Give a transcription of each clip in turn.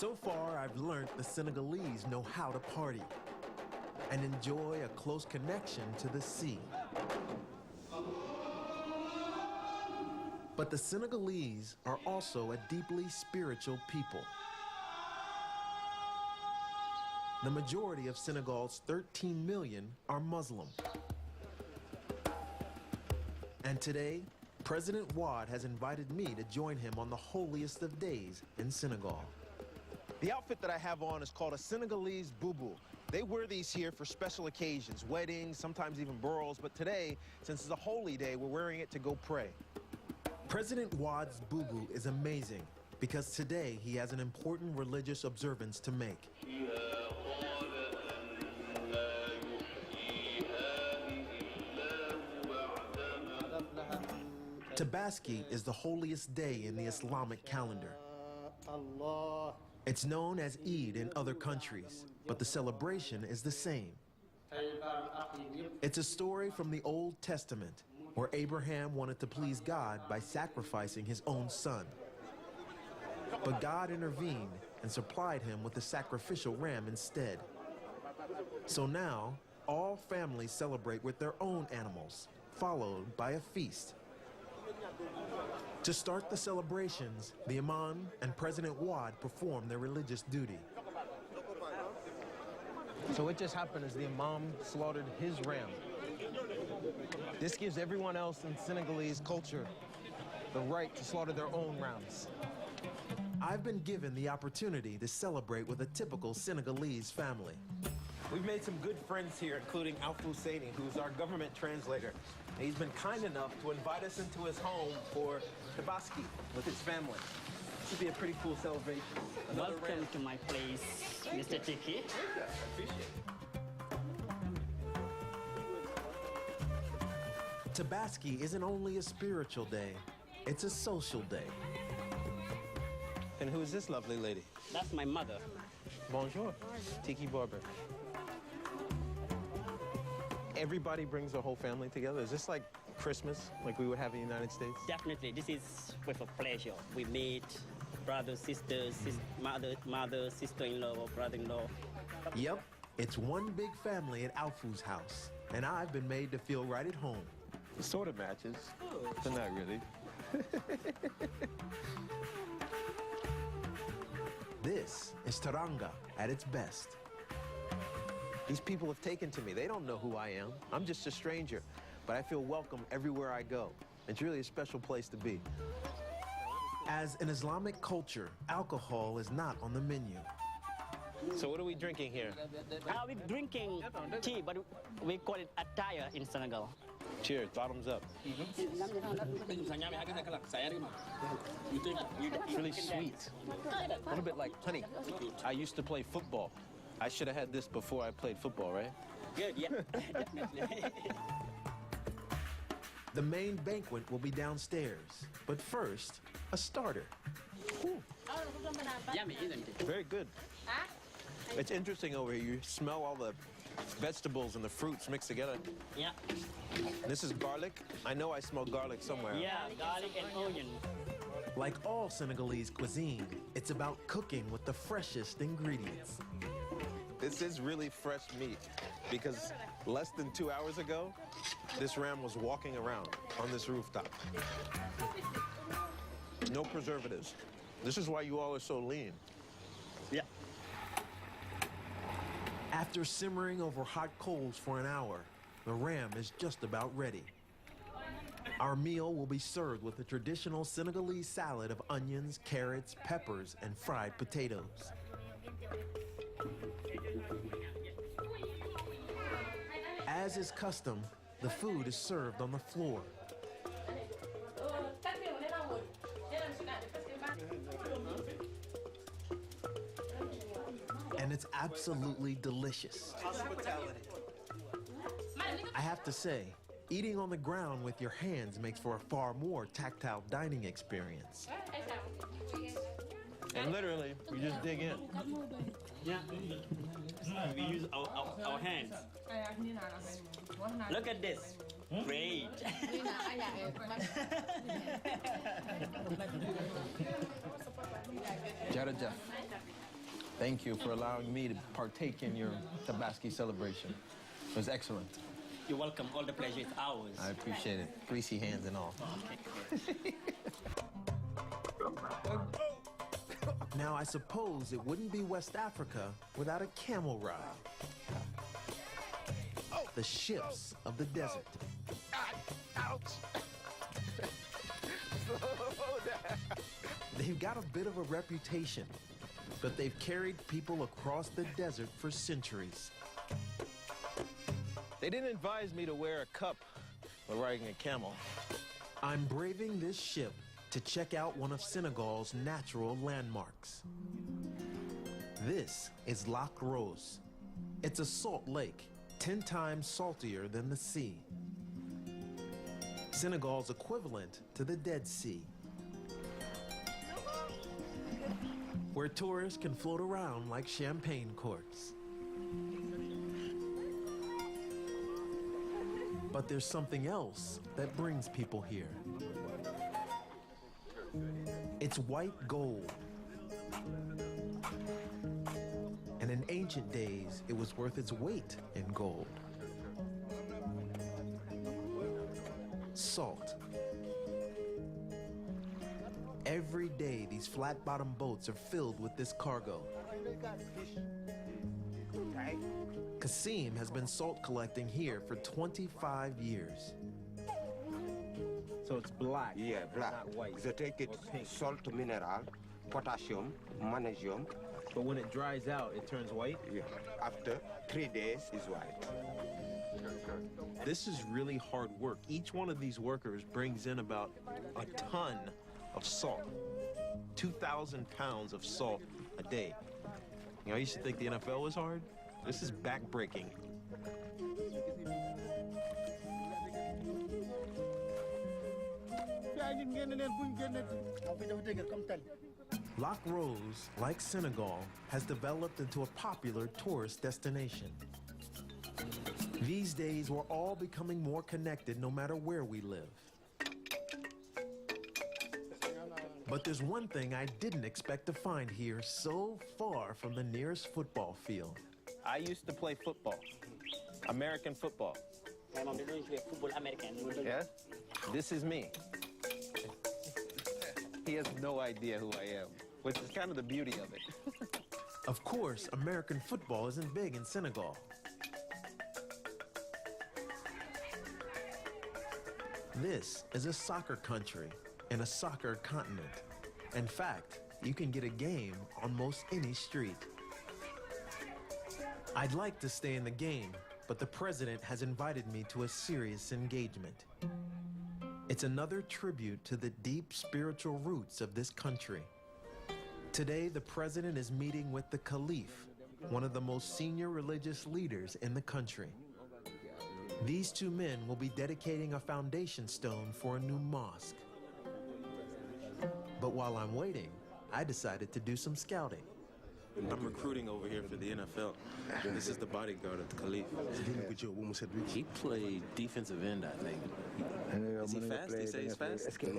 So far, I've learned the Senegalese know how to party and enjoy a close connection to the sea. But the Senegalese are also a deeply spiritual people. The majority of Senegal's 13 million are Muslim. And today, President Wade has invited me to join him on the holiest of days in Senegal. The outfit that I have on is called a Senegalese boubou. They wear these here for special occasions, weddings, sometimes even burials, but today, since it's a holy day, we're wearing it to go pray. President Wade's boubou is amazing because today he has an important religious observance to make. Tabaski is the holiest day in the Islamic calendar. It's known as Eid in other countries, but the celebration is the same. It's a story from the Old Testament where Abraham wanted to please God by sacrificing his own son. But God intervened and supplied him with a sacrificial ram instead. So now, all families celebrate with their own animals, followed by a feast. To start the celebrations, the Imam and President Wade perform their religious duty. So what just happened is the Imam slaughtered his ram. This gives everyone else in Senegalese culture the right to slaughter their own rams. I've been given the opportunity to celebrate with a typical Senegalese family. We've made some good friends here, including Alfou Saini, who's our government translator. And he's been kind enough to invite us into his home for Tabaski with his family. This would be a pretty cool celebration. Welcome to my place, Mr. Tiki. I appreciate it. Tabaski isn't only a spiritual day, it's a social day. And who is this lovely lady? That's my mother. Bonjour. Tiki Barber. Everybody brings their whole family together. Is this like Christmas, like we would have in the United States? Definitely, this is with a pleasure. We meet brothers, sisters, mother, sister-in-law, or brother-in-law. Yep, it's one big family at Alfou's house, and I've been made to feel right at home. It sort of matches, but not really. This is Teranga at its best. These people have taken to me. They don't know who I am. I'm just a stranger, but I feel welcome everywhere I go. It's really a special place to be. As an Islamic culture, alcohol is not on the menu. So what are we drinking here? We're drinking tea, but we call it attaya in Senegal. Cheers, bottoms up. It's really sweet. A little bit like honey. I used to play football. I should have had this before I played football, right? Good, yeah, definitely. The main banquet will be downstairs, but first, a starter. Ooh. Yummy, isn't it? Very good. It's interesting over here. You smell all the vegetables and the fruits mixed together. Yeah. This is garlic. I know I smell garlic somewhere. Yeah, garlic and onion. Like all Senegalese cuisine, it's about cooking with the freshest ingredients. This is really fresh meat because less than 2 hours ago, this ram was walking around on this rooftop. No preservatives. This is why you all are so lean. Yeah. After simmering over hot coals for an hour, the ram is just about ready. Our meal will be served with a traditional Senegalese salad of onions, carrots, peppers, and fried potatoes. As is custom, the food is served on the floor. And it's absolutely delicious. Hospitality. I have to say, eating on the ground with your hands makes for a far more tactile dining experience. And literally, we just dig in. Yeah. We use our hands. Look at this. Great. Jara Jeff. Thank you for allowing me to partake in your Tabaski celebration. It was excellent. You're welcome. All the pleasure is ours. I appreciate it. Greasy hands and all. Now, I suppose it wouldn't be West Africa without a camel ride. The ships of the desert. Ouch! They've got a bit of a reputation, but they've carried people across the desert for centuries. They didn't advise me to wear a cup while riding a camel. I'm braving this ship to check out one of Senegal's natural landmarks. This is Lac Rose. It's a salt lake, 10 times saltier than the sea. Senegal's equivalent to the Dead Sea, where tourists can float around like champagne corks. But there's something else that brings people here. It's white gold. And in ancient days, it was worth its weight in gold. Salt. Every day, these flat-bottom boats are filled with this cargo. Kasim has been salt collecting here for 25 years. So it's black. Yeah, black. Not white. They take it salt mineral, potassium, magnesium. But when it dries out, it turns white? Yeah. After 3 days is white. This is really hard work. Each one of these workers brings in about a ton of salt. 2,000 pounds of salt a day. You know, I used to think the NFL was hard. This is backbreaking. Lac Rose, like Senegal, has developed into a popular tourist destination. These days, we're all becoming more connected no matter where we live. But there's one thing I didn't expect to find here so far from the nearest football field. I used to play football, American football. Yeah? This is me. He has no idea who I am, which is kind of the beauty of it. Of course, American football isn't big in Senegal. This is a soccer country and a soccer continent. In fact, you can get a game on most any street. I'd like to stay in the game, but the president has invited me to a serious engagement. It's another tribute to the deep spiritual roots of this country. Today, the president is meeting with the Caliph, one of the most senior religious leaders in the country. These two men will be dedicating a foundation stone for a new mosque. But while I'm waiting, I decided to do some scouting. I'm recruiting over here for the NFL. This is the bodyguard of the Caliph. He played defensive end, I think. Is he fast? They say he's fast? He's fast. It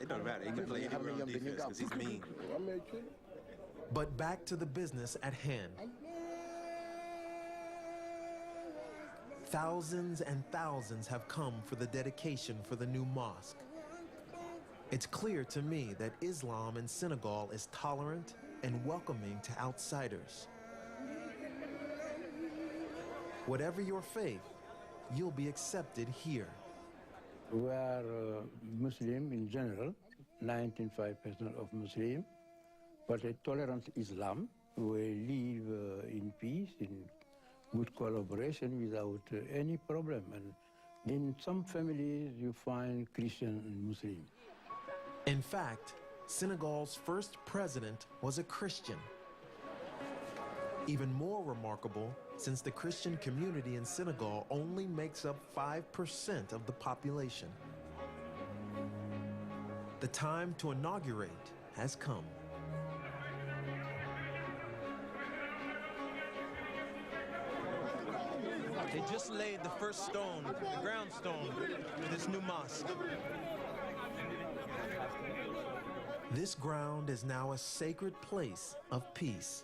don't matter. He can play anywhere on defense because he's mean. But back to the business at hand. Thousands and thousands have come for the dedication for the new mosque. It's clear to me that Islam in Senegal is tolerant and welcoming to outsiders. Whatever your faith, you'll be accepted here. We are Muslim in general, 95% of Muslim, but a tolerant Islam. We live in peace, in good collaboration without any problem. And in some families, you find Christian and Muslim. In fact, Senegal's first president was a Christian. Even more remarkable, since the Christian community in Senegal only makes up 5% of the population. The time to inaugurate has come. They just laid the first stone, the ground stone, for this new mosque. This ground is now a sacred place of peace.